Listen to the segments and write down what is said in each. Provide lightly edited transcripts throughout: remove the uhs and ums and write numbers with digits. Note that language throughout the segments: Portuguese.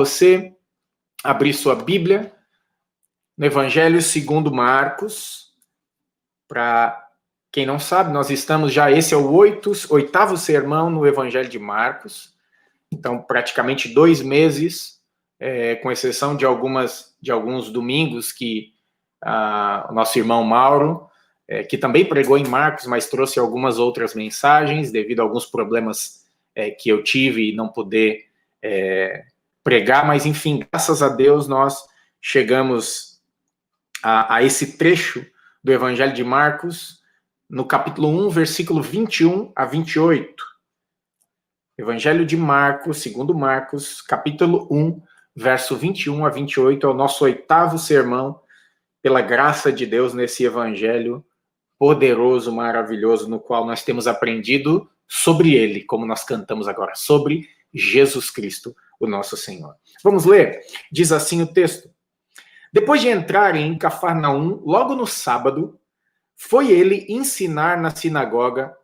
Você abrir sua Bíblia no Evangelho segundo Marcos. Para quem não sabe, nós estamos já, esse é o oitavo sermão no Evangelho de Marcos. Então, praticamente 2 meses, com exceção de alguns domingos que o nosso irmão Mauro, que também pregou em Marcos, mas trouxe algumas outras mensagens, devido a alguns problemas que eu tive e não poder pregar, mas enfim, graças a Deus nós chegamos a esse trecho do Evangelho de Marcos, no capítulo 1, versículo 21 a 28. Evangelho de Marcos, segundo Marcos, capítulo 1, verso 21 a 28, é o nosso 8º sermão, pela graça de Deus, nesse Evangelho poderoso, maravilhoso, no qual nós temos aprendido sobre ele, como nós cantamos agora, sobre Jesus Cristo, o nosso Senhor. Vamos ler? Diz assim o texto. Depois de entrarem em Cafarnaum, logo no sábado, foi ele ensinar na sinagoga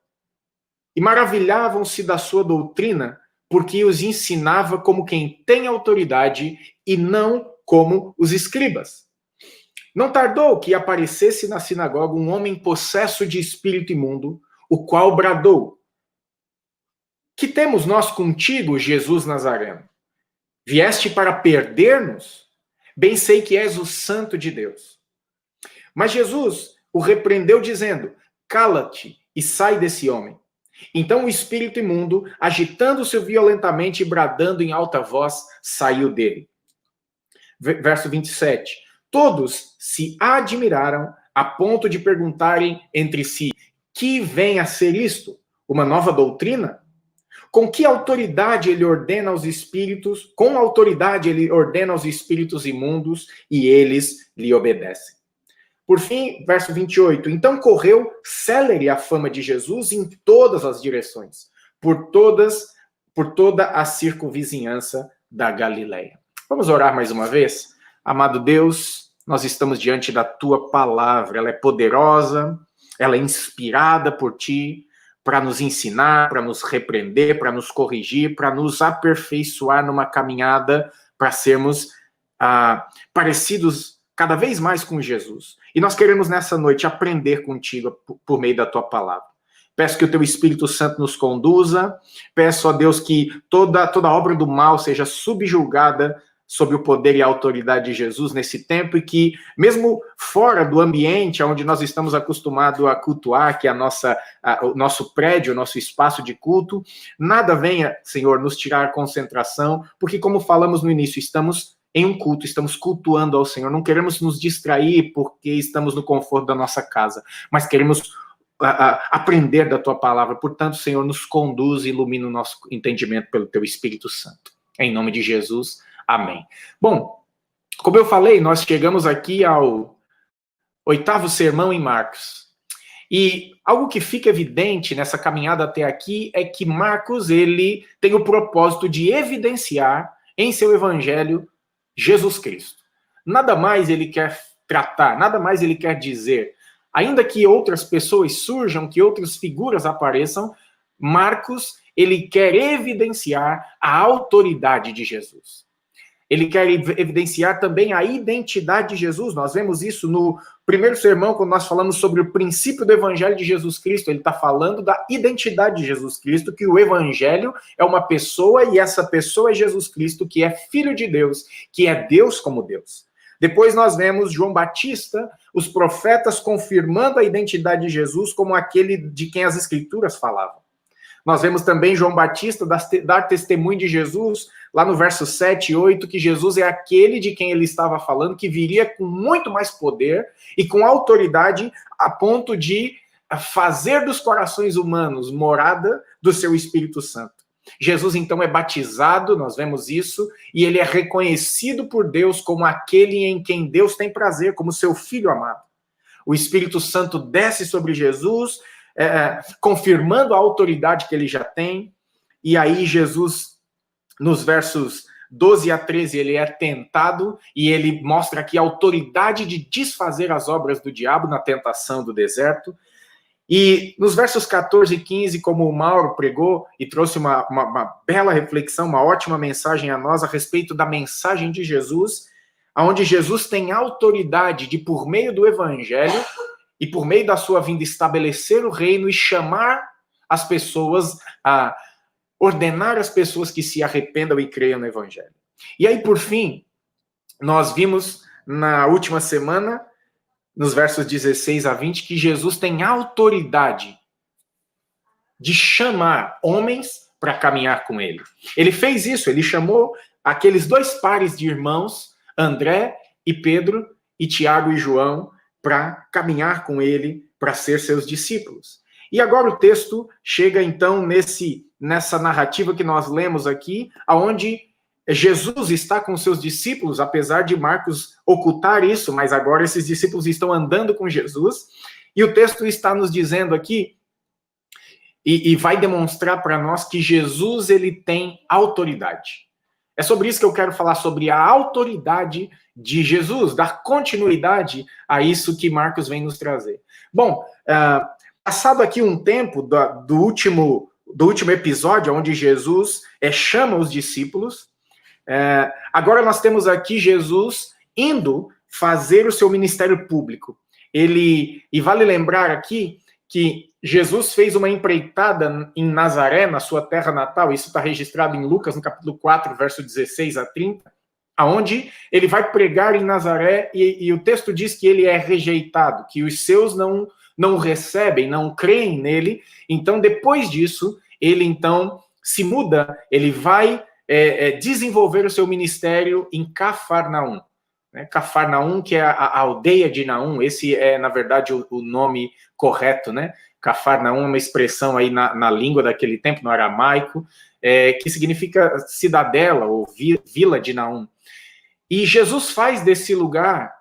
e maravilhavam-se da sua doutrina, porque os ensinava como quem tem autoridade e não como os escribas. Não tardou que aparecesse na sinagoga um homem possesso de espírito imundo, o qual bradou: Que temos nós contigo, Jesus Nazareno? Vieste para perder-nos? Bem sei que és o Santo de Deus. Mas Jesus o repreendeu, dizendo: Cala-te e sai desse homem. Então o espírito imundo, agitando-se violentamente e bradando em alta voz, saiu dele. Verso 27. Todos se admiraram a ponto de perguntarem entre si: Que vem a ser isto? Uma nova doutrina? Com que autoridade ele ordena aos espíritos, com autoridade ele ordena aos espíritos imundos e eles lhe obedecem. Por fim, verso 28, então correu célere a fama de Jesus em todas as direções, por toda a circunvizinhança da Galileia. Vamos orar mais uma vez? Amado Deus, nós estamos diante da tua palavra, ela é poderosa, ela é inspirada por ti, para nos ensinar, para nos repreender, para nos corrigir, para nos aperfeiçoar numa caminhada, para sermos parecidos cada vez mais com Jesus. E nós queremos nessa noite aprender contigo por meio da tua palavra. Peço que o teu Espírito Santo nos conduza, peço a Deus que toda obra do mal seja subjugada sob o poder e a autoridade de Jesus nesse tempo, e que, mesmo fora do ambiente onde nós estamos acostumados a cultuar, que é o nosso prédio, o nosso espaço de culto, nada venha, Senhor, nos tirar a concentração, porque, como falamos no início, estamos em um culto, estamos cultuando ao Senhor, não queremos nos distrair porque estamos no conforto da nossa casa, mas queremos aprender da tua palavra. Portanto, Senhor, nos conduz e ilumina o nosso entendimento pelo teu Espírito Santo. Em nome de Jesus, amém. Bom, como eu falei, nós chegamos aqui ao 8º sermão em Marcos. E algo que fica evidente nessa caminhada até aqui é que Marcos, ele tem o propósito de evidenciar em seu evangelho Jesus Cristo. Nada mais ele quer tratar, nada mais ele quer dizer. Ainda que outras pessoas surjam, que outras figuras apareçam, Marcos, ele quer evidenciar a autoridade de Jesus. Ele quer evidenciar também a identidade de Jesus. Nós vemos isso no primeiro sermão, quando nós falamos sobre o princípio do Evangelho de Jesus Cristo. Ele está falando da identidade de Jesus Cristo, que o Evangelho é uma pessoa, e essa pessoa é Jesus Cristo, que é Filho de Deus, que é Deus como Deus. Depois nós vemos João Batista, os profetas confirmando a identidade de Jesus como aquele de quem as Escrituras falavam. Nós vemos também João Batista dar testemunho de Jesus, lá no verso 7 e 8, que Jesus é aquele de quem ele estava falando, que viria com muito mais poder e com autoridade a ponto de fazer dos corações humanos morada do seu Espírito Santo. Jesus, então, é batizado, nós vemos isso, e ele é reconhecido por Deus como aquele em quem Deus tem prazer, como seu Filho amado. O Espírito Santo desce sobre Jesus, confirmando a autoridade que ele já tem, e aí Jesus, nos versos 12 a 13, ele é tentado, e ele mostra aqui a autoridade de desfazer as obras do diabo na tentação do deserto, E nos versos 14 e 15, como o Mauro pregou e trouxe uma bela reflexão, uma ótima mensagem a nós a respeito da mensagem de Jesus, onde Jesus tem autoridade de, por meio do evangelho e por meio da sua vinda, estabelecer o reino e chamar as pessoas, a ordenar as pessoas que se arrependam e creiam no evangelho. E aí, por fim, nós vimos na última semana, nos versos 16 a 20, que Jesus tem autoridade de chamar homens para caminhar com ele. Ele fez isso, ele chamou aqueles dois pares de irmãos, André e Pedro, e Tiago e João, para caminhar com ele, para ser seus discípulos. E agora o texto chega então nessa narrativa que nós lemos aqui, aonde Jesus está com seus discípulos, apesar de Marcos ocultar isso, mas agora esses discípulos estão andando com Jesus, e o texto está nos dizendo aqui, e vai demonstrar para nós que Jesus ele tem autoridade. É sobre isso que eu quero falar, sobre a autoridade de Jesus, dar continuidade a isso que Marcos vem nos trazer. Bom, passado aqui um tempo do último episódio, onde Jesus chama os discípulos, agora nós temos aqui Jesus indo fazer o seu ministério público. E vale lembrar aqui que Jesus fez uma empreitada em Nazaré, na sua terra natal, isso está registrado em Lucas, no capítulo 4, verso 16 a 30, aonde ele vai pregar em Nazaré, e o texto diz que ele é rejeitado, que os seus não o recebem, não creem nele. Então, depois disso, ele então se muda, ele vai desenvolver o seu ministério em Cafarnaum. Cafarnaum, que é a aldeia de Naum, esse é, na verdade, o nome correto, né? Cafarnaum é uma expressão aí na língua daquele tempo, no aramaico, que significa cidadela ou vila de Naum. E Jesus faz desse lugar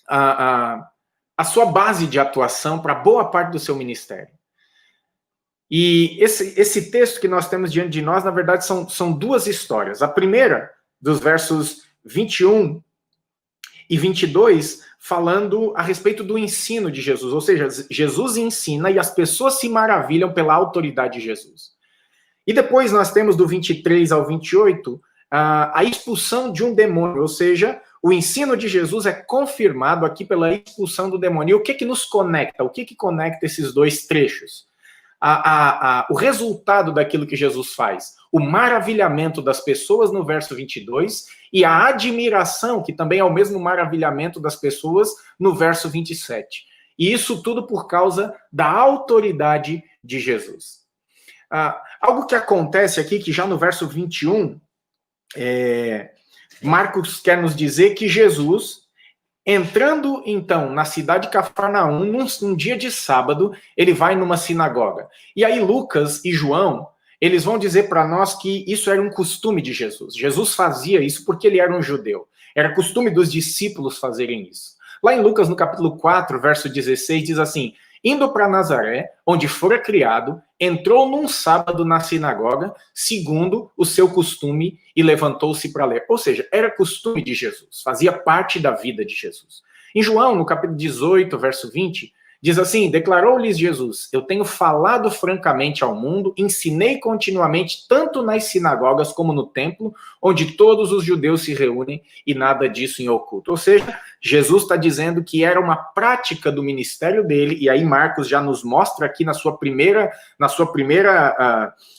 a sua base de atuação para boa parte do seu ministério. E esse texto que nós temos diante de nós, na verdade, são duas histórias. A primeira, dos versos 21 e 22, falando a respeito do ensino de Jesus. Ou seja, Jesus ensina e as pessoas se maravilham pela autoridade de Jesus. E depois nós temos do 23 ao 28, a expulsão de um demônio. Ou seja, o ensino de Jesus é confirmado aqui pela expulsão do demônio. E o que nos conecta? O que conecta esses dois trechos? O resultado daquilo que Jesus faz, o maravilhamento das pessoas no verso 22 e a admiração, que também é o mesmo maravilhamento das pessoas, no verso 27. E isso tudo por causa da autoridade de Jesus. Algo que acontece aqui, que já no verso 21, Marcos quer nos dizer que Jesus, entrando, então, na cidade de Cafarnaum, num dia de sábado, ele vai numa sinagoga. E aí Lucas e João, eles vão dizer para nós que isso era um costume de Jesus. Jesus fazia isso porque ele era um judeu. Era costume dos discípulos fazerem isso. Lá em Lucas, no capítulo 4, verso 16, diz assim: indo para Nazaré, onde fora criado, entrou num sábado na sinagoga, segundo o seu costume, e levantou-se para ler. Ou seja, era costume de Jesus, fazia parte da vida de Jesus. Em João, no capítulo 18, verso 20, diz assim: declarou-lhes Jesus: eu tenho falado francamente ao mundo, ensinei continuamente, tanto nas sinagogas como no templo, onde todos os judeus se reúnem, e nada disso em oculto. Ou seja, Jesus está dizendo que era uma prática do ministério dele, e aí Marcos já nos mostra aqui na sua primeira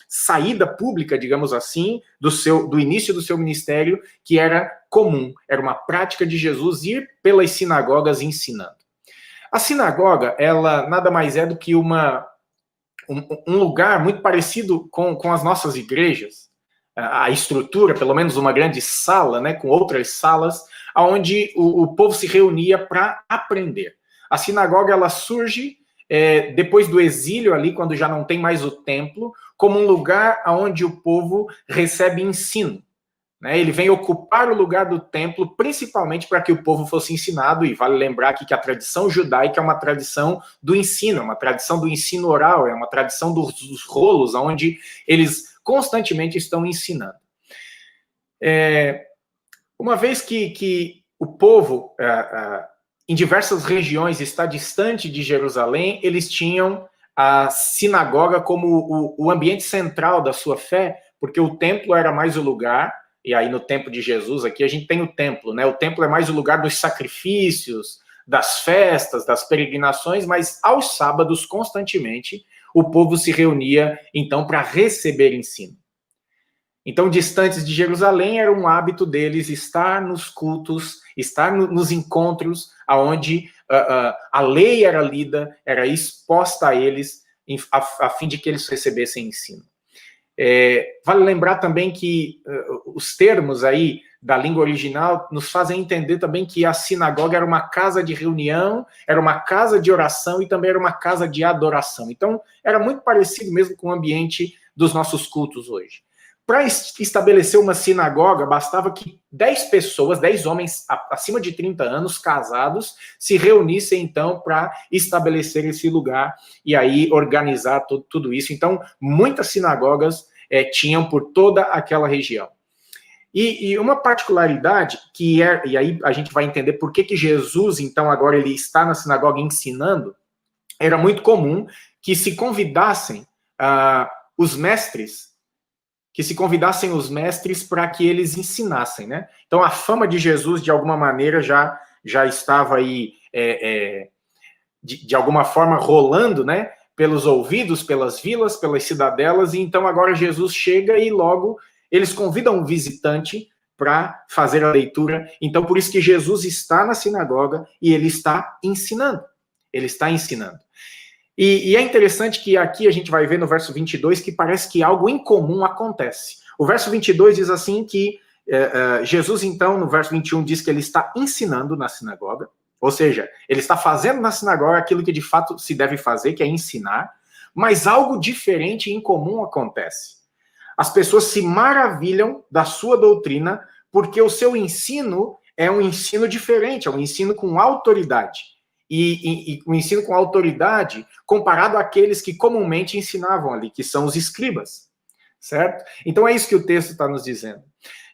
saída pública, digamos assim, do início do seu ministério, que era comum, era uma prática de Jesus ir pelas sinagogas ensinando. A sinagoga, ela nada mais é do que um lugar muito parecido com as nossas igrejas, a estrutura, pelo menos uma grande sala, né, com outras salas, onde o povo se reunia para aprender. A sinagoga, ela surge depois do exílio ali, quando já não tem mais o templo, como um lugar onde o povo recebe ensino. Ele vem ocupar o lugar do templo, principalmente para que o povo fosse ensinado, e vale lembrar aqui que a tradição judaica é uma tradição do ensino, é uma tradição do ensino oral, é uma tradição dos rolos, onde eles constantemente estão ensinando. Uma vez que o povo, em diversas regiões, está distante de Jerusalém, eles tinham a sinagoga como o ambiente central da sua fé, porque o templo era mais o lugar, e aí no tempo de Jesus aqui a gente tem o templo, né? O templo é mais o lugar dos sacrifícios, das festas, das peregrinações, mas aos sábados, constantemente, o povo se reunia, então, para receber ensino. Então, distantes de Jerusalém, era um hábito deles estar nos cultos, estar nos encontros, onde a lei era lida, era exposta a eles, a fim de que eles recebessem ensino. Vale lembrar também que os termos aí da língua original nos fazem entender também que a sinagoga era uma casa de reunião, era uma casa de oração e também era uma casa de adoração. Então, era muito parecido mesmo com o ambiente dos nossos cultos hoje. Para estabelecer uma sinagoga, bastava que 10 pessoas, 10 homens acima de 30 anos, casados, se reunissem, então, para estabelecer esse lugar e aí organizar tudo isso. Então, muitas sinagogas tinham por toda aquela região. E uma particularidade, e aí a gente vai entender por que Jesus, então, agora ele está na sinagoga ensinando, era muito comum que se convidassem os mestres, para que eles ensinassem, né? Então, a fama de Jesus, de alguma maneira, já estava aí, de alguma forma, rolando, né? Pelos ouvidos, pelas vilas, pelas cidadelas, e então agora Jesus chega e logo eles convidam um visitante para fazer a leitura. Então, por isso que Jesus está na sinagoga e ele está ensinando. Ele está ensinando. E é interessante que aqui a gente vai ver no verso 22 que parece que algo incomum acontece. O verso 22 diz assim que Jesus, então, no verso 21, diz que ele está ensinando na sinagoga, ou seja, ele está fazendo na sinagoga aquilo que de fato se deve fazer, que é ensinar, mas algo diferente e incomum acontece. As pessoas se maravilham da sua doutrina porque o seu ensino é um ensino diferente, é um ensino com autoridade. E o ensino com autoridade comparado àqueles que comumente ensinavam ali, que são os escribas, certo? Então é isso que o texto está nos dizendo.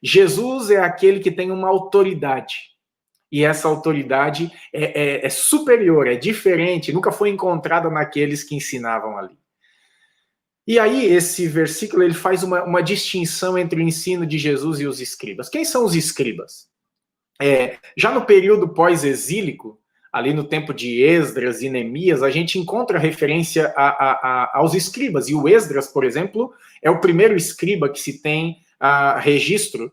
Jesus é aquele que tem uma autoridade, e essa autoridade é superior, é diferente, nunca foi encontrada naqueles que ensinavam ali. E aí esse versículo ele faz uma distinção entre o ensino de Jesus e os escribas. Quem são os escribas? Já no período pós-exílico, ali no tempo de Esdras e Neemias, a gente encontra referência aos escribas. E o Esdras, por exemplo, é o primeiro escriba que se tem registro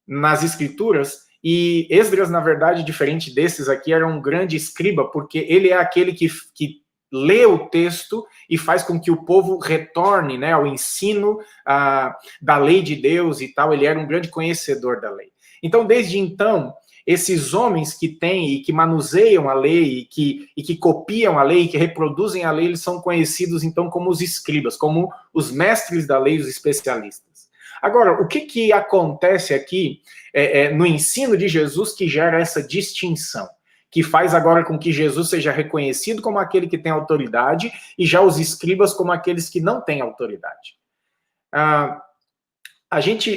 nas escrituras. E Esdras, na verdade, diferente desses aqui, era um grande escriba, porque ele é aquele que lê o texto e faz com que o povo retorne, né, ao ensino da lei de Deus e tal. Ele era um grande conhecedor da lei. Então, desde então, esses homens que têm e que manuseiam a lei e que copiam a lei e que reproduzem a lei, eles são conhecidos, então, como os escribas, como os mestres da lei, os especialistas. Agora, o que acontece aqui no ensino de Jesus que gera essa distinção? Que faz agora com que Jesus seja reconhecido como aquele que tem autoridade e já os escribas como aqueles que não têm autoridade.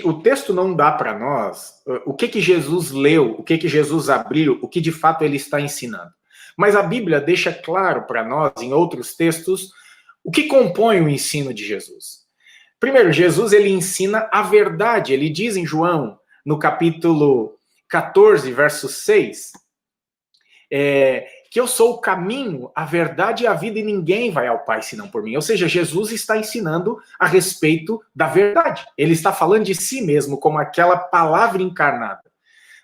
O texto não dá para nós o que Jesus leu, o que Jesus abriu, o que de fato ele está ensinando. Mas a Bíblia deixa claro para nós, em outros textos, o que compõe o ensino de Jesus. Primeiro, Jesus ele ensina a verdade. Ele diz em João, no capítulo 14, verso 6, que eu sou o caminho, a verdade e a vida, e ninguém vai ao Pai senão por mim. Ou seja, Jesus está ensinando a respeito da verdade. Ele está falando de si mesmo como aquela palavra encarnada.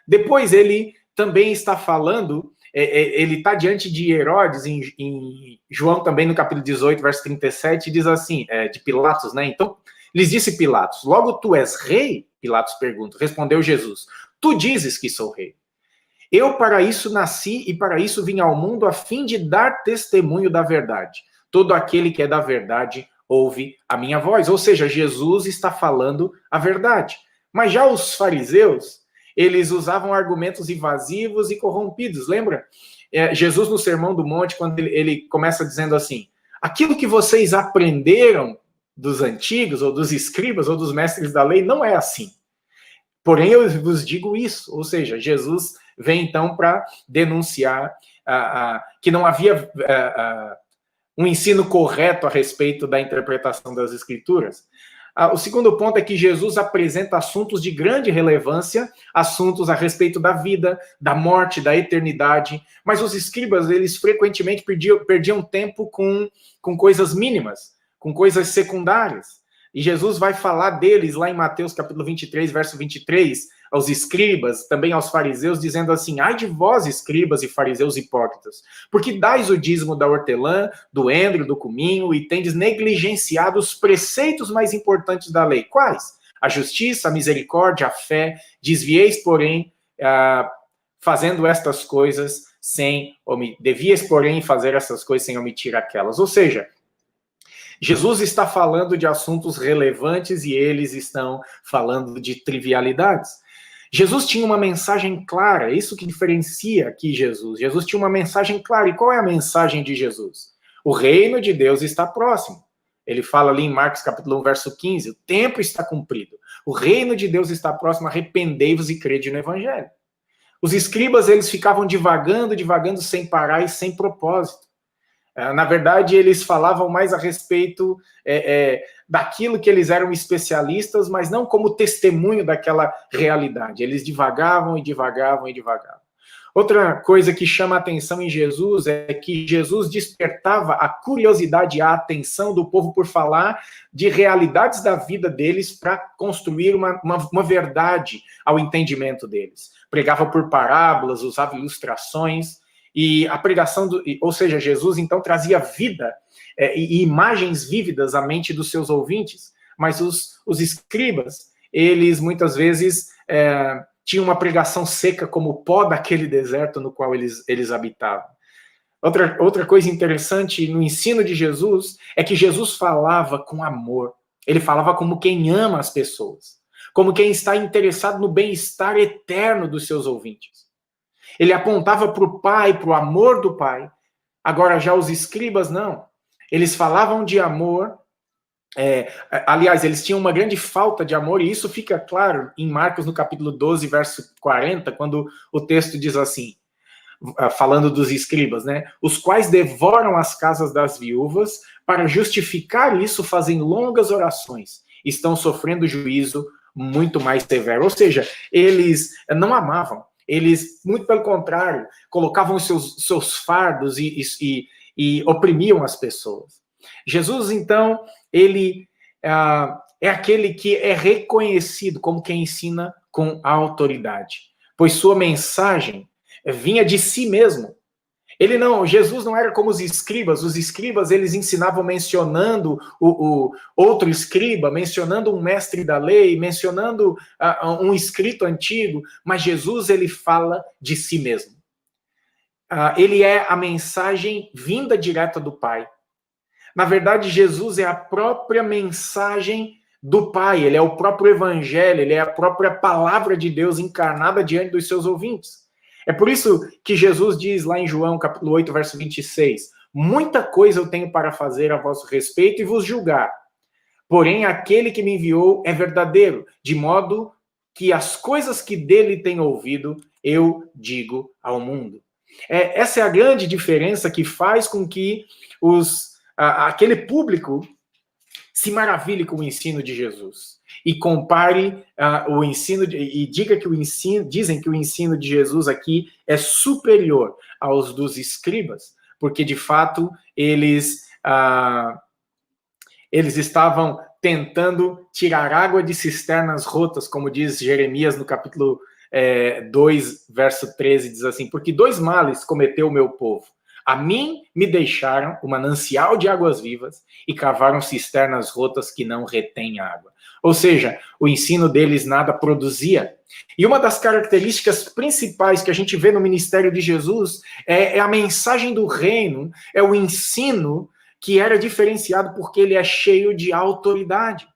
Depois ele também está falando, ele está diante de Herodes, em João também no capítulo 18, verso 37, diz assim, de Pilatos, né? Então, lhes disse Pilatos, logo tu és rei? Pilatos pergunta. Respondeu Jesus, tu dizes que sou rei. Eu para isso nasci e para isso vim ao mundo a fim de dar testemunho da verdade. Todo aquele que é da verdade ouve a minha voz. Ou seja, Jesus está falando a verdade. Mas já os fariseus, eles usavam argumentos invasivos e corrompidos. Lembra? Jesus no Sermão do Monte, quando ele começa dizendo assim, aquilo que vocês aprenderam dos antigos, ou dos escribas, ou dos mestres da lei, não é assim. Porém, eu vos digo isso. Ou seja, Jesus vem então para denunciar que não havia um ensino correto a respeito da interpretação das Escrituras. O segundo ponto é que Jesus apresenta assuntos de grande relevância, assuntos a respeito da vida, da morte, da eternidade, mas os escribas, eles frequentemente perdiam tempo com coisas mínimas, com coisas secundárias. E Jesus vai falar deles lá em Mateus capítulo 23, verso 23, aos escribas, também aos fariseus, dizendo assim: ai de vós, escribas e fariseus hipócritas, porque dais o dízimo da hortelã, do endro, do cominho, e tendes negligenciado os preceitos mais importantes da lei. Quais? A justiça, a misericórdia, a fé. Desvieis, porém, fazendo estas coisas devias, porém, fazer essas coisas sem omitir aquelas. Ou seja, Jesus está falando de assuntos relevantes e eles estão falando de trivialidades. Jesus tinha uma mensagem clara, isso que diferencia aqui Jesus. Jesus tinha uma mensagem clara. E qual é a mensagem de Jesus? O reino de Deus está próximo. Ele fala ali em Marcos capítulo 1, verso 15, o tempo está cumprido. O reino de Deus está próximo, arrependei-vos e crede no evangelho. Os escribas, eles ficavam divagando sem parar e sem propósito. Na verdade, eles falavam mais a respeito daquilo que eles eram especialistas, mas não como testemunho daquela realidade. Eles divagavam. Outra coisa que chama a atenção em Jesus é que Jesus despertava a curiosidade e a atenção do povo por falar de realidades da vida deles para construir uma verdade ao entendimento deles. Pregava por parábolas, usava ilustrações. E a pregação, ou seja, Jesus então trazia vida e imagens vívidas à mente dos seus ouvintes, mas os escribas, eles muitas vezes tinham uma pregação seca como o pó daquele deserto no qual eles habitavam. Outra coisa interessante no ensino de Jesus é que Jesus falava com amor, ele falava como quem ama as pessoas, como quem está interessado no bem-estar eterno dos seus ouvintes. Ele apontava para o Pai, para o amor do Pai. Agora, já os escribas, não. Eles falavam de amor. Aliás, eles tinham uma grande falta de amor, e isso fica claro em Marcos, no capítulo 12, verso 40, quando o texto diz assim, falando dos escribas, né? Os quais devoram as casas das viúvas, para justificar isso, fazem longas orações. Estão sofrendo juízo muito mais severo. Ou seja, eles não amavam. Eles, muito pelo contrário, colocavam os seus fardos e oprimiam as pessoas. Jesus, então, ele é aquele que é reconhecido como quem ensina com autoridade, pois sua mensagem vinha de si mesmo. Jesus não era como os escribas, eles ensinavam mencionando o outro escriba, mencionando um mestre da lei, mencionando um escrito antigo, mas Jesus, ele fala de si mesmo. Ele é a mensagem vinda direta do Pai. Na verdade, Jesus é a própria mensagem do Pai, ele é o próprio evangelho, ele é a própria palavra de Deus encarnada diante dos seus ouvintes. É por isso que Jesus diz lá em João, capítulo 8, verso 26, muita coisa eu tenho para fazer a vosso respeito e vos julgar. Porém, aquele que me enviou é verdadeiro, de modo que as coisas que dele tenho ouvido, eu digo ao mundo. Essa é a grande diferença que faz com que aquele público se maravilhe com o ensino de Jesus e compare o ensino e dizem que o ensino de Jesus aqui é superior aos dos escribas, porque de fato eles estavam tentando tirar água de cisternas rotas, como diz Jeremias no capítulo 2, verso 13, diz assim, porque 2 males cometeu o meu povo. A mim me deixaram o manancial de águas vivas e cavaram cisternas rotas que não retêm água. Ou seja, o ensino deles nada produzia. E uma das características principais que a gente vê no ministério de Jesus é a mensagem do reino, é o ensino que era diferenciado porque ele é cheio de autoridade.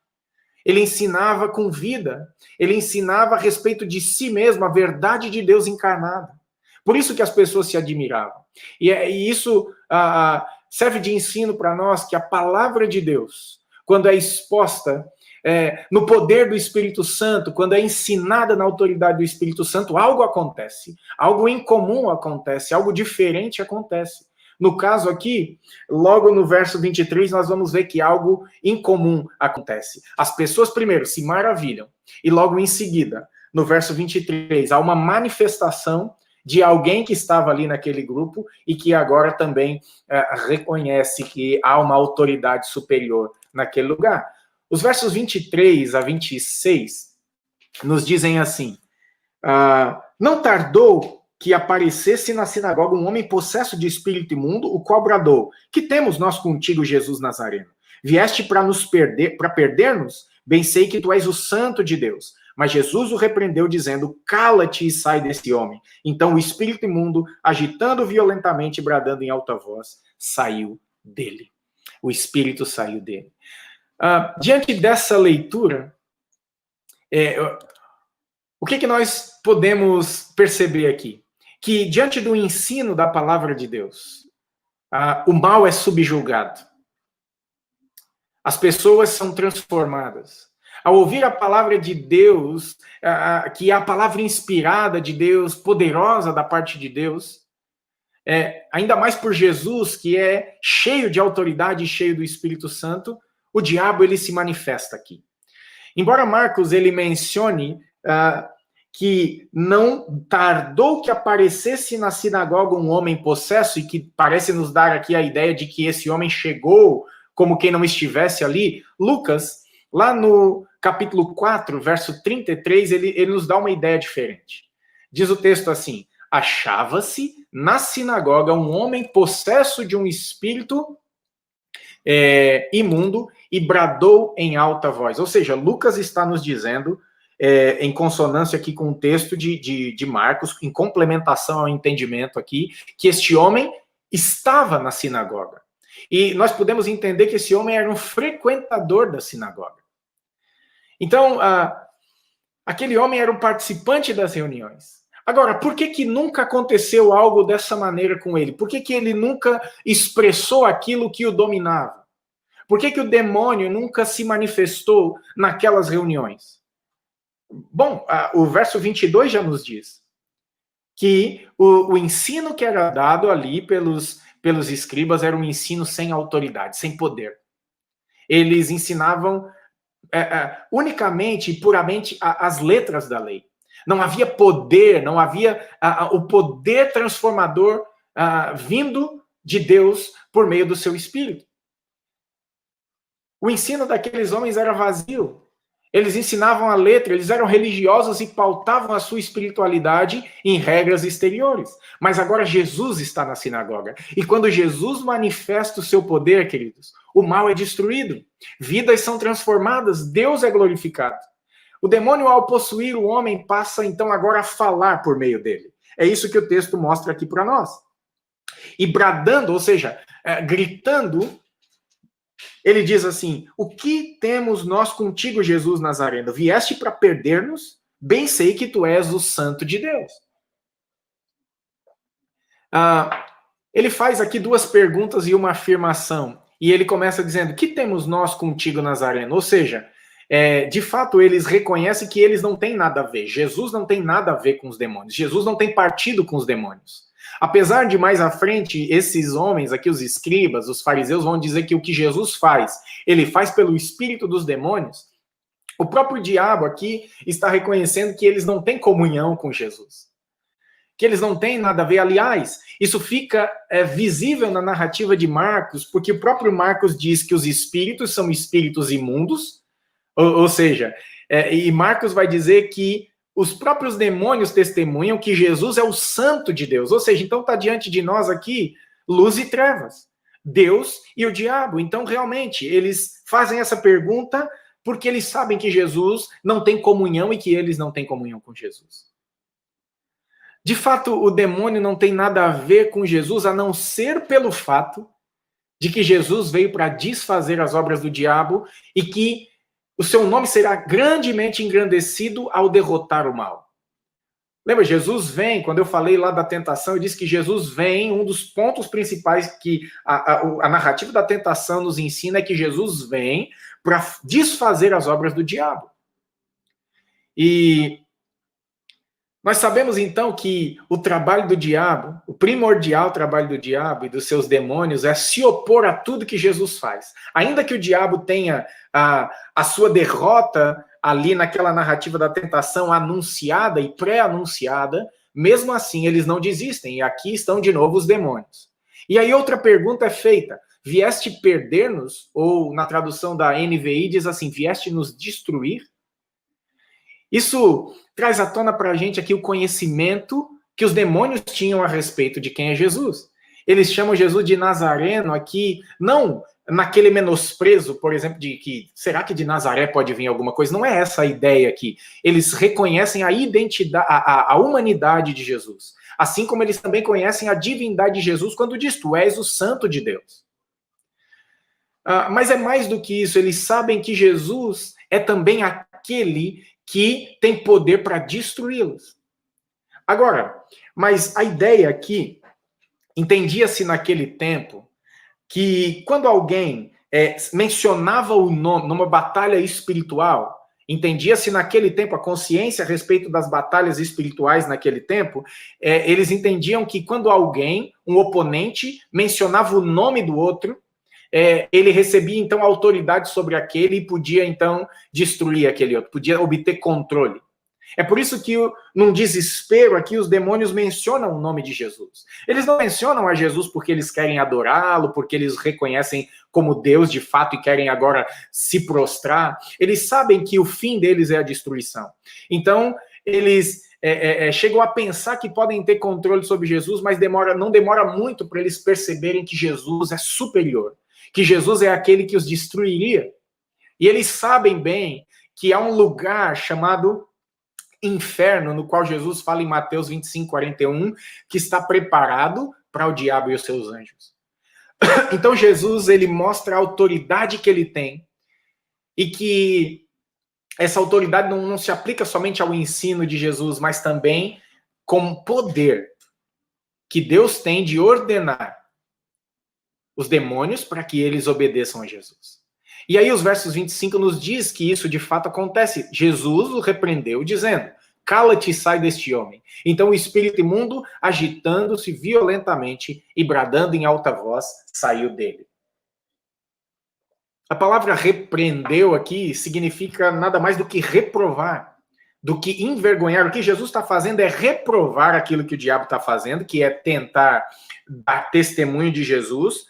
Ele ensinava com vida, ele ensinava a respeito de si mesmo, a verdade de Deus encarnada. Por isso que as pessoas se admiravam. E isso serve de ensino para nós que a palavra de Deus, quando é exposta no poder do Espírito Santo, quando é ensinada na autoridade do Espírito Santo, algo acontece, algo incomum acontece, algo diferente acontece. No caso aqui, logo no verso 23, nós vamos ver que algo incomum acontece. As pessoas, primeiro, se maravilham, e logo em seguida, no verso 23, há uma manifestação de alguém que estava ali naquele grupo e que agora também reconhece que há uma autoridade superior naquele lugar. Os versos 23 a 26 nos dizem assim: não tardou que aparecesse na sinagoga um homem possesso de espírito imundo, o qual bradou: que temos nós contigo, Jesus Nazareno? Vieste para nos perder, para perder-nos? Bem sei que tu és o Santo de Deus. Mas Jesus o repreendeu, dizendo: cala-te e sai desse homem. Então o espírito imundo, agitando violentamente, bradando em alta voz, saiu dele. O espírito saiu dele. Diante dessa leitura, o que nós podemos perceber aqui? Que diante do ensino da palavra de Deus, o mal é subjugado. As pessoas são transformadas. Ao ouvir a palavra de Deus, que é a palavra inspirada de Deus, poderosa da parte de Deus, ainda mais por Jesus, que é cheio de autoridade e cheio do Espírito Santo, o diabo ele se manifesta aqui. Embora Marcos ele mencione que não tardou que aparecesse na sinagoga um homem possesso, e que parece nos dar aqui a ideia de que esse homem chegou como quem não estivesse ali, Lucas, lá no capítulo 4, verso 33, ele nos dá uma ideia diferente. Diz o texto assim: achava-se na sinagoga um homem possesso de um espírito imundo e bradou em alta voz. Ou seja, Lucas está nos dizendo, em consonância aqui com o texto de Marcos, em complementação ao entendimento aqui, que este homem estava na sinagoga. E nós podemos entender que esse homem era um frequentador da sinagoga. Então, aquele homem era um participante das reuniões. Agora, por que nunca aconteceu algo dessa maneira com ele? Por que ele nunca expressou aquilo que o dominava? Por que o demônio nunca se manifestou naquelas reuniões? Bom, o verso 22 já nos diz que o ensino que era dado ali pelos escribas era um ensino sem autoridade, sem poder. Eles ensinavam unicamente e puramente as letras da lei. Não havia poder, não havia o poder transformador vindo de Deus por meio do seu Espírito. O ensino daqueles homens era vazio. Eles ensinavam a letra, eles eram religiosos e pautavam a sua espiritualidade em regras exteriores. Mas agora Jesus está na sinagoga. E quando Jesus manifesta o seu poder, queridos, o mal é destruído. Vidas são transformadas, Deus é glorificado. O demônio, ao possuir o homem, passa então agora a falar por meio dele. É isso que o texto mostra aqui para nós. E bradando, ou seja, gritando, ele diz assim: o que temos nós contigo, Jesus Nazareno? Vieste para perder-nos? Bem sei que tu és o Santo de Deus. Ele faz aqui duas perguntas e uma afirmação. E ele começa dizendo: que temos nós contigo, Nazareno? Ou seja, de fato, eles reconhecem que eles não têm nada a ver. Jesus não tem nada a ver com os demônios. Jesus não tem partido com os demônios. Apesar de mais à frente, esses homens aqui, os escribas, os fariseus, vão dizer que o que Jesus faz, ele faz pelo espírito dos demônios. O próprio diabo aqui está reconhecendo que eles não têm comunhão com Jesus. Que eles não têm nada a ver. Aliás, isso fica visível na narrativa de Marcos, porque o próprio Marcos diz que os espíritos são espíritos imundos, ou seja, e Marcos vai dizer que os próprios demônios testemunham que Jesus é o Santo de Deus. Ou seja, então está diante de nós aqui luz e trevas, Deus e o diabo. Então, realmente, eles fazem essa pergunta porque eles sabem que Jesus não tem comunhão e que eles não têm comunhão com Jesus. De fato, o demônio não tem nada a ver com Jesus, a não ser pelo fato de que Jesus veio para desfazer as obras do diabo e que o seu nome será grandemente engrandecido ao derrotar o mal. Lembra, Jesus vem, quando eu falei lá da tentação, eu disse que Jesus vem, um dos pontos principais que a narrativa da tentação nos ensina é que Jesus vem para desfazer as obras do diabo. E Nós sabemos então que o trabalho do diabo, o primordial trabalho do diabo e dos seus demônios é se opor a tudo que Jesus faz. Ainda que o diabo tenha a sua derrota ali naquela narrativa da tentação anunciada e pré-anunciada, mesmo assim eles não desistem. E aqui estão de novo os demônios. E aí outra pergunta é feita: vieste perder-nos? Ou na tradução da NVI diz assim, vieste nos destruir? Isso traz à tona para a gente aqui o conhecimento que os demônios tinham a respeito de quem é Jesus. Eles chamam Jesus de Nazareno aqui, não naquele menosprezo, por exemplo, de que será que de Nazaré pode vir alguma coisa? Não é essa a ideia aqui. Eles reconhecem a identidade, a humanidade de Jesus. Assim como eles também conhecem a divindade de Jesus quando diz, tu és o Santo de Deus. Mas é mais do que isso, eles sabem que Jesus é também aquele que tem poder para destruí-los. Agora, mas a ideia aqui, entendia-se naquele tempo, que quando alguém mencionava o nome numa batalha espiritual, entendia-se naquele tempo, a consciência a respeito das batalhas espirituais naquele tempo, eles entendiam que quando alguém, um oponente, mencionava o nome do outro, ele recebia, então, autoridade sobre aquele e podia, então, destruir aquele outro, podia obter controle. É por isso que, num desespero aqui, os demônios mencionam o nome de Jesus. Eles não mencionam a Jesus porque eles querem adorá-lo, porque eles reconhecem como Deus de fato e querem agora se prostrar. Eles sabem que o fim deles é a destruição. Então, eles chegam a pensar que podem ter controle sobre Jesus, mas não demora muito para eles perceberem que Jesus é superior, que Jesus é aquele que os destruiria. E eles sabem bem que há um lugar chamado inferno, no qual Jesus fala em Mateus 25, 41, que está preparado para o diabo e os seus anjos. Então Jesus, ele mostra a autoridade que ele tem e que essa autoridade não se aplica somente ao ensino de Jesus, mas também com poder que Deus tem de ordenar os demônios para que eles obedeçam a Jesus. E aí os versos 25 nos diz que isso de fato acontece. Jesus o repreendeu dizendo, cala-te e sai deste homem. Então o espírito imundo, agitando-se violentamente e bradando em alta voz, saiu dele. A palavra repreendeu aqui significa nada mais do que reprovar, do que envergonhar. O que Jesus está fazendo é reprovar aquilo que o diabo está fazendo, que é tentar dar testemunho de Jesus,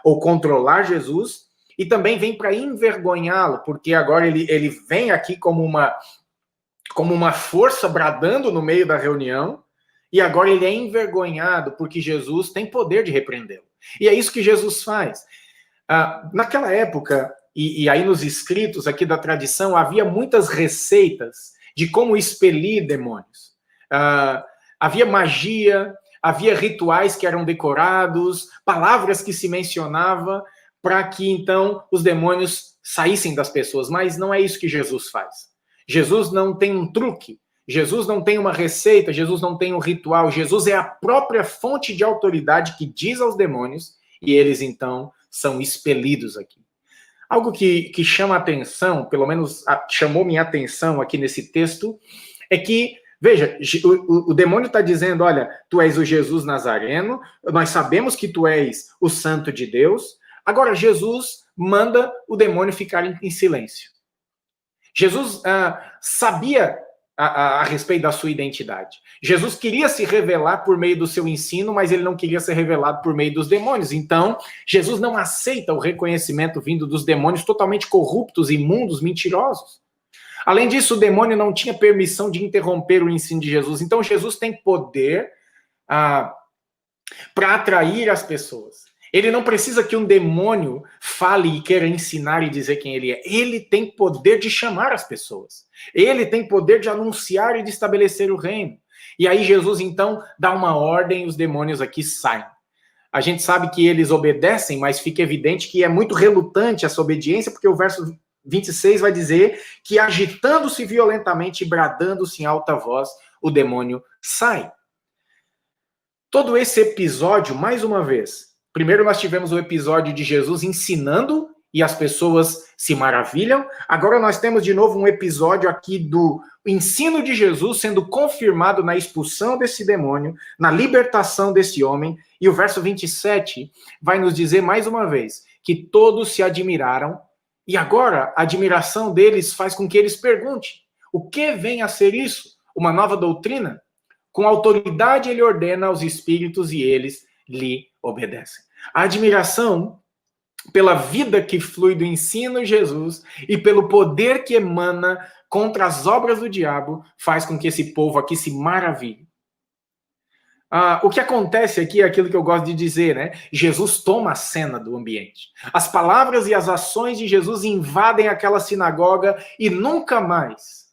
ou controlar Jesus, e também vem para envergonhá-lo, porque agora ele vem aqui como uma força bradando no meio da reunião, e agora ele é envergonhado porque Jesus tem poder de repreendê-lo. E é isso que Jesus faz. Naquela época, e aí nos escritos aqui da tradição, havia muitas receitas de como expelir demônios. Havia magia, havia rituais que eram decorados, palavras que se mencionava para que, então, os demônios saíssem das pessoas. Mas não é isso que Jesus faz. Jesus não tem um truque, Jesus não tem uma receita, Jesus não tem um ritual. Jesus é a própria fonte de autoridade que diz aos demônios e eles, então, são expelidos aqui. Algo que chama a atenção, pelo menos chamou minha atenção aqui nesse texto, é que, veja, o demônio está dizendo, olha, tu és o Jesus Nazareno, nós sabemos que tu és o Santo de Deus. Agora, Jesus manda o demônio ficar em silêncio. Jesus sabia a respeito da sua identidade. Jesus queria se revelar por meio do seu ensino, mas ele não queria ser revelado por meio dos demônios. Então, Jesus não aceita o reconhecimento vindo dos demônios totalmente corruptos, imundos, mentirosos. Além disso, o demônio não tinha permissão de interromper o ensino de Jesus. Então, Jesus tem poder para atrair as pessoas. Ele não precisa que um demônio fale e queira ensinar e dizer quem ele é. Ele tem poder de chamar as pessoas. Ele tem poder de anunciar e de estabelecer o reino. E aí Jesus, então, dá uma ordem e os demônios aqui saem. A gente sabe que eles obedecem, mas fica evidente que é muito relutante essa obediência, porque o verso 26 vai dizer que agitando-se violentamente e bradando-se em alta voz, o demônio sai. Todo esse episódio, mais uma vez, primeiro nós tivemos o episódio de Jesus ensinando e as pessoas se maravilham. Agora nós temos de novo um episódio aqui do ensino de Jesus sendo confirmado na expulsão desse demônio, na libertação desse homem. E o verso 27 vai nos dizer mais uma vez que todos se admiraram. E agora a admiração deles faz com que eles perguntem: o que vem a ser isso? Uma nova doutrina? Com autoridade ele ordena aos espíritos e eles lhe obedecem. A admiração pela vida que flui do ensino de Jesus e pelo poder que emana contra as obras do diabo faz com que esse povo aqui se maravilhe. O que acontece aqui é aquilo que eu gosto de dizer, né? Jesus toma a cena do ambiente. As palavras e as ações de Jesus invadem aquela sinagoga e nunca mais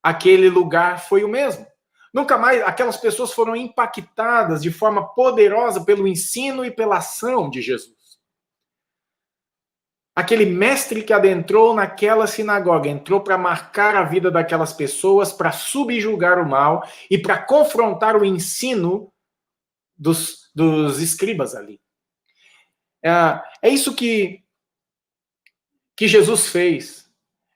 aquele lugar foi o mesmo. Nunca mais aquelas pessoas foram impactadas de forma poderosa pelo ensino e pela ação de Jesus. Aquele mestre que adentrou naquela sinagoga, entrou para marcar a vida daquelas pessoas, para subjugar o mal e para confrontar o ensino dos escribas ali. É isso que Jesus fez.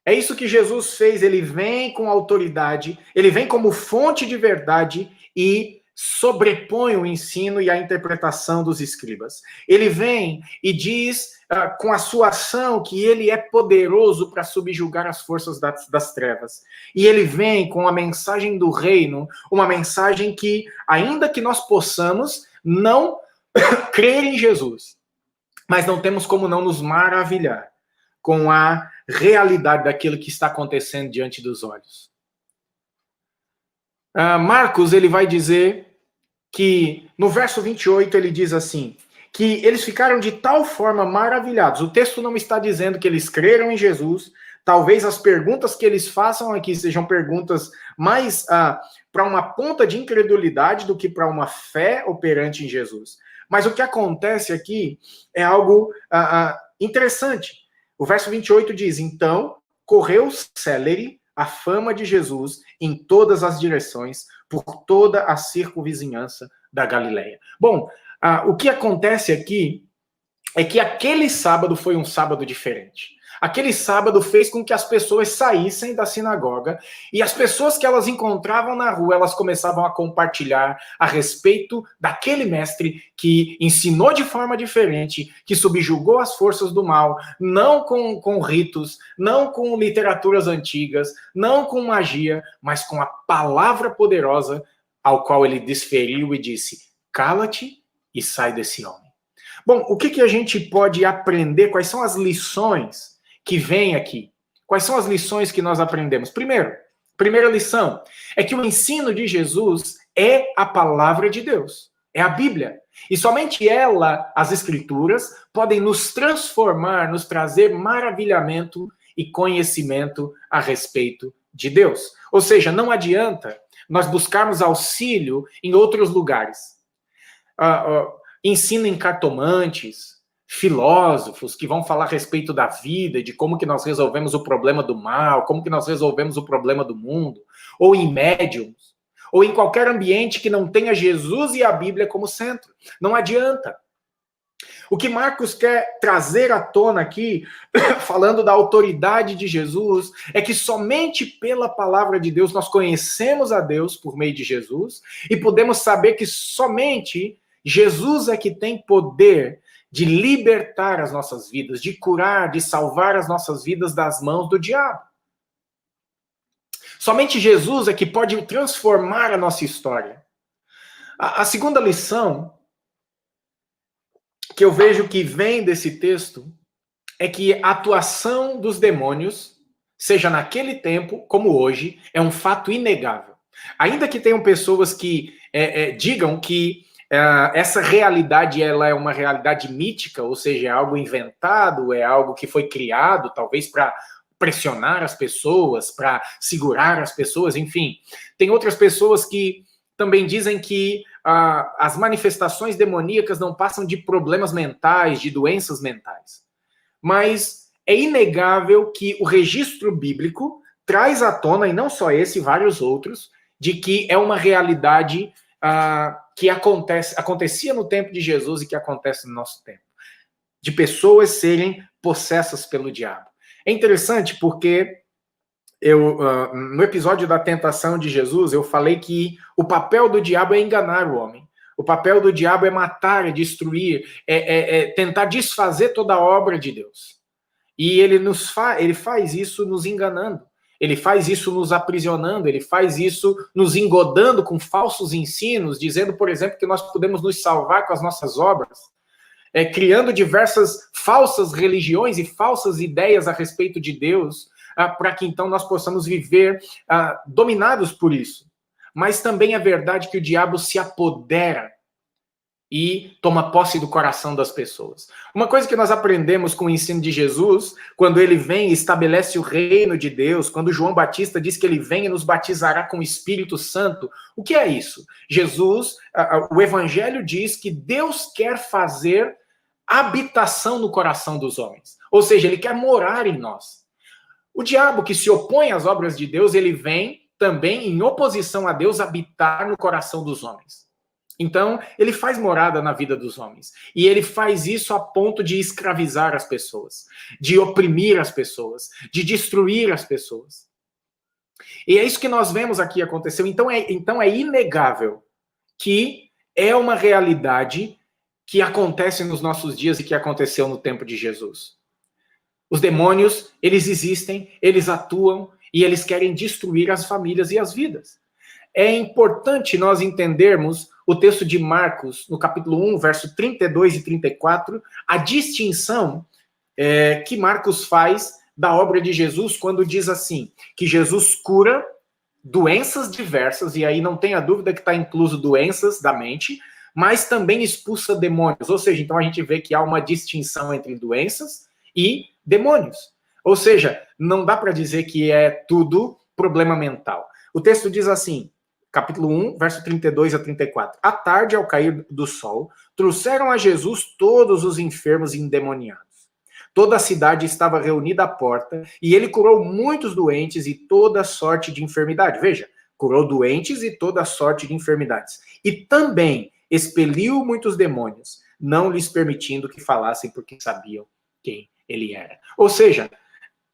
É isso que Jesus fez. Ele vem com autoridade, ele vem como fonte de verdade e sobrepõe o ensino e a interpretação dos escribas. Ele vem e diz com a sua ação que ele é poderoso para subjugar as forças das trevas. E ele vem com a mensagem do reino, uma mensagem que, ainda que nós possamos não crer em Jesus, mas não temos como não nos maravilhar com a realidade daquilo que está acontecendo diante dos olhos. Marcos, ele vai dizer que, no verso 28, ele diz assim, que eles ficaram de tal forma maravilhados. O texto não está dizendo que eles creram em Jesus. Talvez as perguntas que eles façam aqui sejam perguntas mais para uma ponta de incredulidade do que para uma fé operante em Jesus. Mas o que acontece aqui é algo interessante. O verso 28 diz, então, correu célere a fama de Jesus em todas as direções, por toda a circunvizinhança da Galileia. Bom, o que acontece aqui é que aquele sábado foi um sábado diferente. Aquele sábado fez com que as pessoas saíssem da sinagoga e as pessoas que elas encontravam na rua, elas começavam a compartilhar a respeito daquele mestre que ensinou de forma diferente, que subjugou as forças do mal, não com ritos, não com literaturas antigas, não com magia, mas com a palavra poderosa ao qual ele desferiu e disse, cala-te e sai desse homem. Bom, o que a gente pode aprender? Quais são as lições que vem aqui? Quais são as lições que nós aprendemos? Primeira lição é que o ensino de Jesus é a palavra de Deus, é a Bíblia. E somente ela, as Escrituras, podem nos transformar, nos trazer maravilhamento e conhecimento a respeito de Deus. Ou seja, não adianta nós buscarmos auxílio em outros lugares. Ensino em cartomantes, filósofos que vão falar a respeito da vida, de como que nós resolvemos o problema do mal, como que nós resolvemos o problema do mundo, ou em médiums, ou em qualquer ambiente que não tenha Jesus e a Bíblia como centro. Não adianta. O que Marcos quer trazer à tona aqui, falando da autoridade de Jesus, é que somente pela palavra de Deus nós conhecemos a Deus por meio de Jesus e podemos saber que somente Jesus é que tem poder de libertar as nossas vidas, de curar, de salvar as nossas vidas das mãos do diabo. Somente Jesus é que pode transformar a nossa história. A segunda lição que eu vejo que vem desse texto é que a atuação dos demônios, seja naquele tempo como hoje, é um fato inegável. Ainda que tenham pessoas que digam que essa realidade ela é uma realidade mítica, ou seja, é algo inventado, é algo que foi criado, talvez para pressionar as pessoas, para segurar as pessoas, enfim. Tem outras pessoas que também dizem que as manifestações demoníacas não passam de problemas mentais, de doenças mentais. Mas é inegável que o registro bíblico traz à tona, e não só esse, vários outros, de que é uma realidade que acontecia no tempo de Jesus e que acontece no nosso tempo. de pessoas serem possessas pelo diabo. É interessante porque no episódio da tentação de Jesus, eu falei que o papel do diabo é enganar o homem. O papel do diabo é matar, é destruir, é tentar desfazer toda a obra de Deus. E ele faz isso nos enganando. Ele faz isso nos aprisionando, ele faz isso nos engodando com falsos ensinos, dizendo, por exemplo, que nós podemos nos salvar com as nossas obras, criando diversas falsas religiões e falsas ideias a respeito de Deus, para que então nós possamos viver dominados por isso. Mas também é verdade que o diabo se apodera e toma posse do coração das pessoas. Uma coisa que nós aprendemos com o ensino de Jesus, quando ele vem e estabelece o reino de Deus, quando João Batista diz que ele vem e nos batizará com o Espírito Santo, o que é isso? Jesus, o Evangelho diz que Deus quer fazer habitação no coração dos homens. Ou seja, ele quer morar em nós. O diabo que se opõe às obras de Deus, ele vem também, em oposição a Deus, habitar no coração dos homens. Então, ele faz morada na vida dos homens. E ele faz isso a ponto de escravizar as pessoas, de oprimir as pessoas, de destruir as pessoas. E é isso que nós vemos aqui acontecer. Então é inegável que é uma realidade que acontece nos nossos dias e que aconteceu no tempo de Jesus. Os demônios, eles existem, eles atuam e eles querem destruir as famílias e as vidas. É importante nós entendermos o texto de Marcos, no capítulo 1, verso 32 e 34, a distinção que Marcos faz da obra de Jesus quando diz assim, que Jesus cura doenças diversas, e aí não tenha dúvida que está incluso doenças da mente, mas também expulsa demônios. Ou seja, então a gente vê que há uma distinção entre doenças e demônios. Ou seja, não dá para dizer que é tudo problema mental. O texto diz assim, capítulo 1, verso 32 a 34. À tarde, ao cair do sol, trouxeram a Jesus todos os enfermos e endemoniados. Toda a cidade estava reunida à porta, e ele curou muitos doentes e toda sorte de enfermidade. Veja, curou doentes e toda sorte de enfermidades. E também expeliu muitos demônios, não lhes permitindo que falassem porque sabiam quem ele era. Ou seja,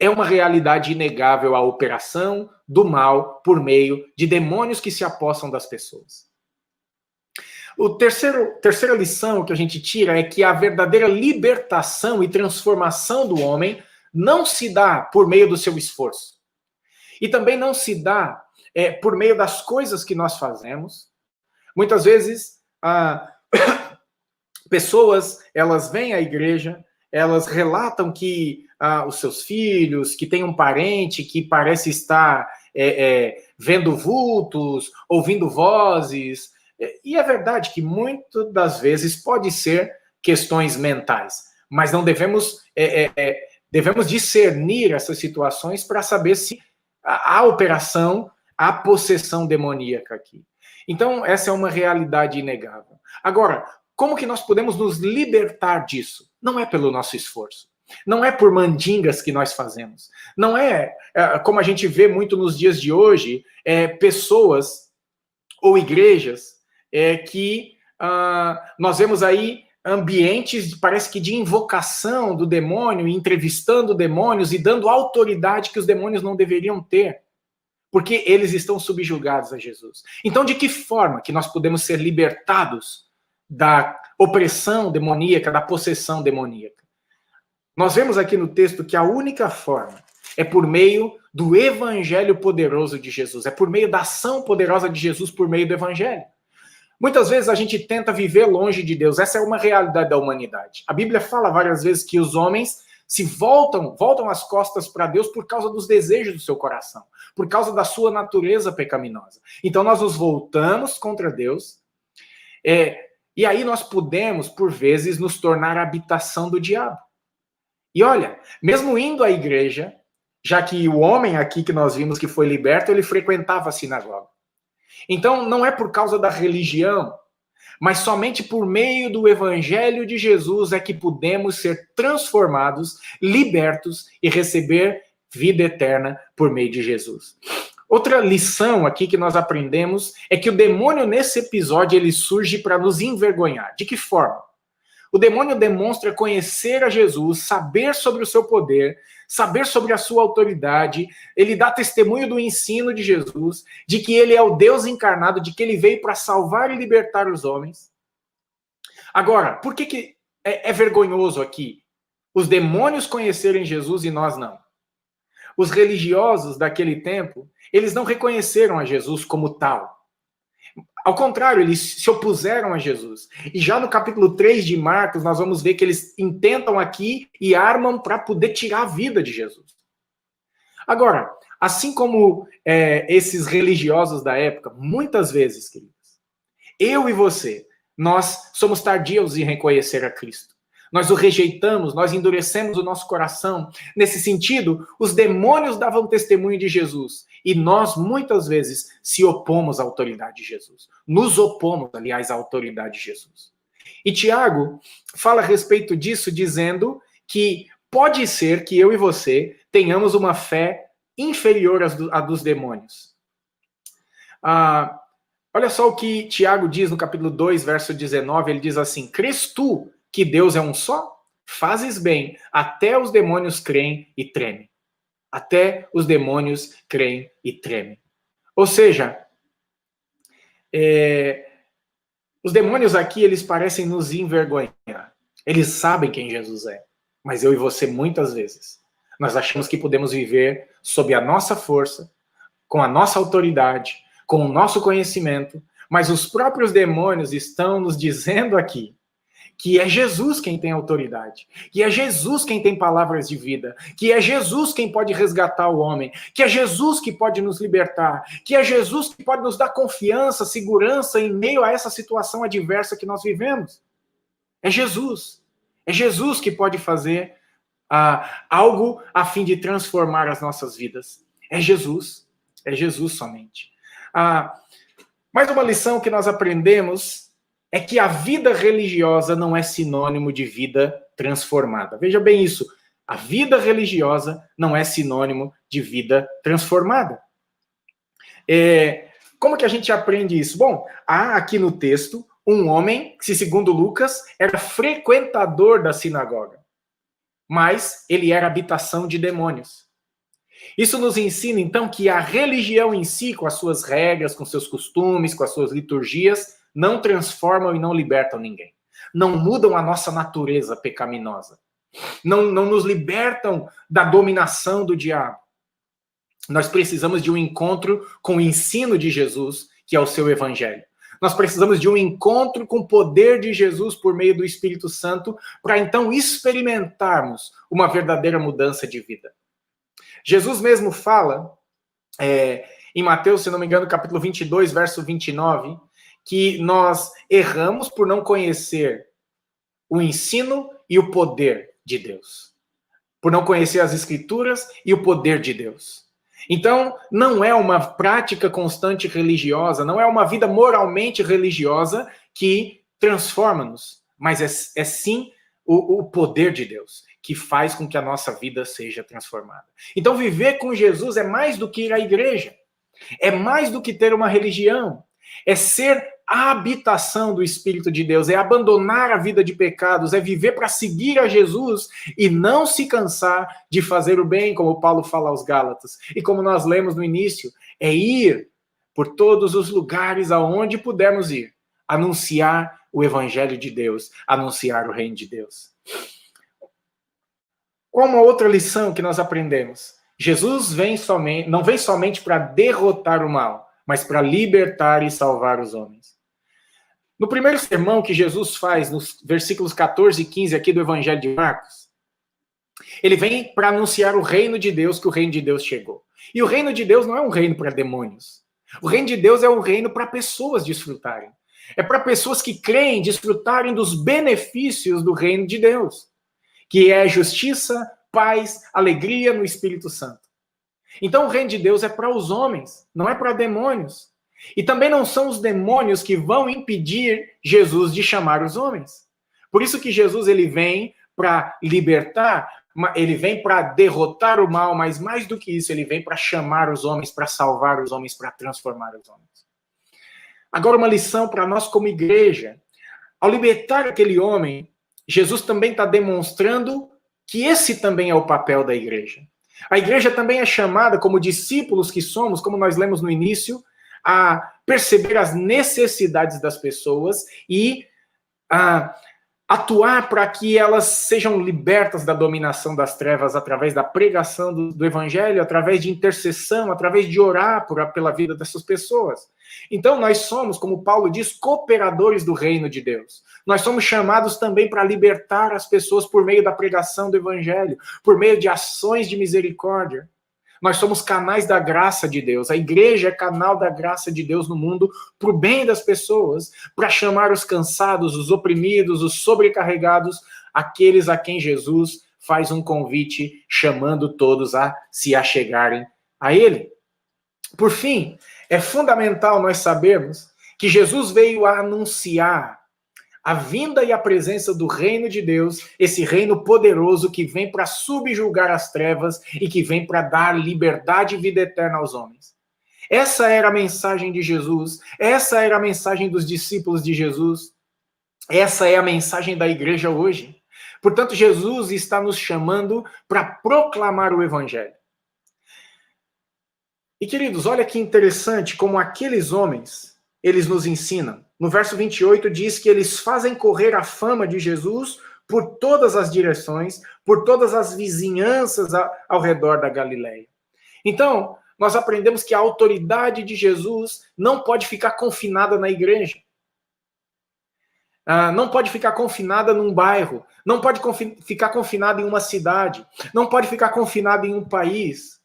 é uma realidade inegável a operação do mal por meio de demônios que se apossam das pessoas. Terceira lição que a gente tira é que a verdadeira libertação e transformação do homem não se dá por meio do seu esforço. E também não se dá por meio das coisas que nós fazemos. Muitas vezes, pessoas, elas vêm à igreja, elas relatam que os seus filhos, que tem um parente que parece estar vendo vultos, ouvindo vozes. E é verdade que muitas das vezes pode ser questões mentais, mas não devemos discernir essas situações para saber se há operação, há possessão demoníaca aqui. Então, essa é uma realidade inegável. Agora, como que nós podemos nos libertar disso? Não é pelo nosso esforço. Não é por mandingas que nós fazemos. Não é, como a gente vê muito nos dias de hoje, pessoas ou igrejas que nós vemos aí ambientes, parece que de invocação do demônio, entrevistando demônios e dando autoridade que os demônios não deveriam ter, porque eles estão subjugados a Jesus. Então, de que forma que nós podemos ser libertados da opressão demoníaca, da possessão demoníaca? Nós vemos aqui no texto que a única forma é por meio do evangelho poderoso de Jesus, é por meio da ação poderosa de Jesus por meio do evangelho. Muitas vezes a gente tenta viver longe de Deus, essa é uma realidade da humanidade. A Bíblia fala várias vezes que os homens se voltam as costas para Deus por causa dos desejos do seu coração, por causa da sua natureza pecaminosa. Então nós nos voltamos contra Deus, e aí nós podemos, por vezes, nos tornar a habitação do diabo. E olha, mesmo indo à igreja, já que o homem aqui que nós vimos que foi liberto, ele frequentava a sinagoga. Então, não é por causa da religião, mas somente por meio do evangelho de Jesus é que podemos ser transformados, libertos e receber vida eterna por meio de Jesus. Outra lição aqui que nós aprendemos é que o demônio, nesse episódio, ele surge para nos envergonhar. De que forma? O demônio demonstra conhecer a Jesus, saber sobre o seu poder, saber sobre a sua autoridade. Ele dá testemunho do ensino de Jesus, de que ele é o Deus encarnado, de que ele veio para salvar e libertar os homens. Agora, por que é vergonhoso aqui os demônios conhecerem Jesus e nós não? Os religiosos daquele tempo, eles não reconheceram a Jesus como tal. Ao contrário, eles se opuseram a Jesus. E já no capítulo 3 de Marcos, nós vamos ver que eles intentam aqui e armam para poder tirar a vida de Jesus. Agora, assim como esses religiosos da época, muitas vezes, queridos, eu e você, nós somos tardios em reconhecer a Cristo. Nós o rejeitamos, nós endurecemos o nosso coração. Nesse sentido, os demônios davam testemunho de Jesus. E nós, muitas vezes, se opomos à autoridade de Jesus. Nos opomos, aliás, à autoridade de Jesus. E Tiago fala a respeito disso, dizendo que pode ser que eu e você tenhamos uma fé inferior à dos demônios. Olha só o que Tiago diz no capítulo 2, verso 19. Ele diz assim: crês tu que Deus é um só? Fazes bem, até os demônios creem e tremem. Até os demônios creem e tremem. Ou seja, os demônios aqui, eles parecem nos envergonhar. Eles sabem quem Jesus é. Mas eu e você, muitas vezes, nós achamos que podemos viver sob a nossa força, com a nossa autoridade, com o nosso conhecimento, mas os próprios demônios estão nos dizendo aqui que é Jesus quem tem autoridade, que é Jesus quem tem palavras de vida, que é Jesus quem pode resgatar o homem, que é Jesus que pode nos libertar, que é Jesus que pode nos dar confiança, segurança em meio a essa situação adversa que nós vivemos. É Jesus. É Jesus que pode fazer algo a fim de transformar as nossas vidas. É Jesus. É Jesus somente. Mais uma lição que nós aprendemos é que a vida religiosa não é sinônimo de vida transformada. Veja bem isso. A vida religiosa não é sinônimo de vida transformada. Como que a gente aprende isso? Bom, há aqui no texto um homem que, segundo Lucas, era frequentador da sinagoga, mas ele era habitação de demônios. Isso nos ensina, então, que a religião em si, com as suas regras, com seus costumes, com as suas liturgias, não transformam e não libertam ninguém. Não mudam a nossa natureza pecaminosa. Não nos libertam da dominação do diabo. Nós precisamos de um encontro com o ensino de Jesus, que é o seu evangelho. Nós precisamos de um encontro com o poder de Jesus por meio do Espírito Santo, para então experimentarmos uma verdadeira mudança de vida. Jesus mesmo fala, em Mateus, se não me engano, capítulo 22, verso 29, que nós erramos por não conhecer o ensino e o poder de Deus. Por não conhecer as Escrituras e o poder de Deus. Então, não é uma prática constante religiosa, não é uma vida moralmente religiosa que transforma-nos, mas é sim o poder de Deus, que faz com que a nossa vida seja transformada. Então, viver com Jesus é mais do que ir à igreja, é mais do que ter uma religião, é ser a habitação do Espírito de Deus, é abandonar a vida de pecados, é viver para seguir a Jesus e não se cansar de fazer o bem, como Paulo fala aos Gálatas. E como nós lemos no início, é ir por todos os lugares aonde pudermos ir, anunciar o Evangelho de Deus, anunciar o Reino de Deus. Qual uma outra lição que nós aprendemos? Jesus não vem somente para derrotar o mal, mas para libertar e salvar os homens. No primeiro sermão que Jesus faz, nos versículos 14 e 15 aqui do Evangelho de Marcos, ele vem para anunciar o reino de Deus, que o reino de Deus chegou. E o reino de Deus não é um reino para demônios. O reino de Deus é um reino para pessoas desfrutarem. É para pessoas que creem desfrutarem dos benefícios do reino de Deus, que é justiça, paz, alegria no Espírito Santo. Então o reino de Deus é para os homens, não é para demônios. E também não são os demônios que vão impedir Jesus de chamar os homens. Por isso que Jesus ele vem para libertar, ele vem para derrotar o mal, mas mais do que isso, ele vem para chamar os homens, para salvar os homens, para transformar os homens. Agora uma lição para nós como igreja. Ao libertar aquele homem Jesus também está demonstrando que esse também é o papel da igreja. A igreja também é chamada, como discípulos que somos, como nós lemos no início, a perceber as necessidades das pessoas e a atuar para que elas sejam libertas da dominação das trevas através da pregação do evangelho, através de intercessão, através de orar pela vida dessas pessoas. Então, nós somos, como Paulo diz, cooperadores do reino de Deus. Nós somos chamados também para libertar as pessoas por meio da pregação do evangelho, por meio de ações de misericórdia. Nós somos canais da graça de Deus. A igreja é canal da graça de Deus no mundo para o bem das pessoas, para chamar os cansados, os oprimidos, os sobrecarregados, aqueles a quem Jesus faz um convite, chamando todos a se achegarem a Ele. Por fim, é fundamental nós sabermos que Jesus veio a anunciar a vinda e a presença do reino de Deus, esse reino poderoso que vem para subjugar as trevas e que vem para dar liberdade e vida eterna aos homens. Essa era a mensagem de Jesus, essa era a mensagem dos discípulos de Jesus, essa é a mensagem da igreja hoje. Portanto, Jesus está nos chamando para proclamar o evangelho. E, queridos, olha que interessante como aqueles homens, eles nos ensinam. No verso 28 diz que eles fazem correr a fama de Jesus por todas as direções, por todas as vizinhanças ao redor da Galileia. Então, nós aprendemos que a autoridade de Jesus não pode ficar confinada na igreja. Não pode ficar confinada num bairro, não pode ficar confinada em uma cidade, não pode ficar confinada em um país.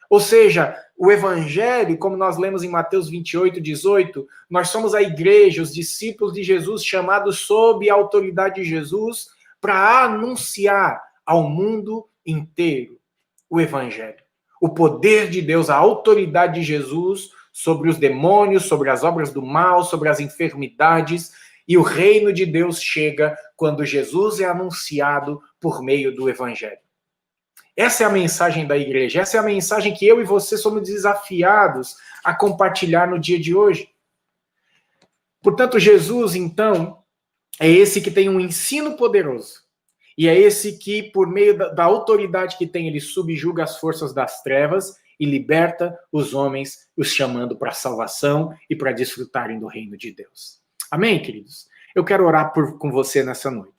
Ou seja, o evangelho, como nós lemos em Mateus 28, 18, nós somos a igreja, os discípulos de Jesus, chamados sob a autoridade de Jesus, para anunciar ao mundo inteiro o evangelho. O poder de Deus, a autoridade de Jesus sobre os demônios, sobre as obras do mal, sobre as enfermidades, e o reino de Deus chega quando Jesus é anunciado por meio do evangelho. Essa é a mensagem da igreja, essa é a mensagem que eu e você somos desafiados a compartilhar no dia de hoje. Portanto, Jesus, então, é esse que tem um ensino poderoso. E é esse que, por meio da autoridade que tem, ele subjuga as forças das trevas e liberta os homens, os chamando para a salvação e para desfrutarem do reino de Deus. Amém, queridos? Eu quero orar com você nessa noite.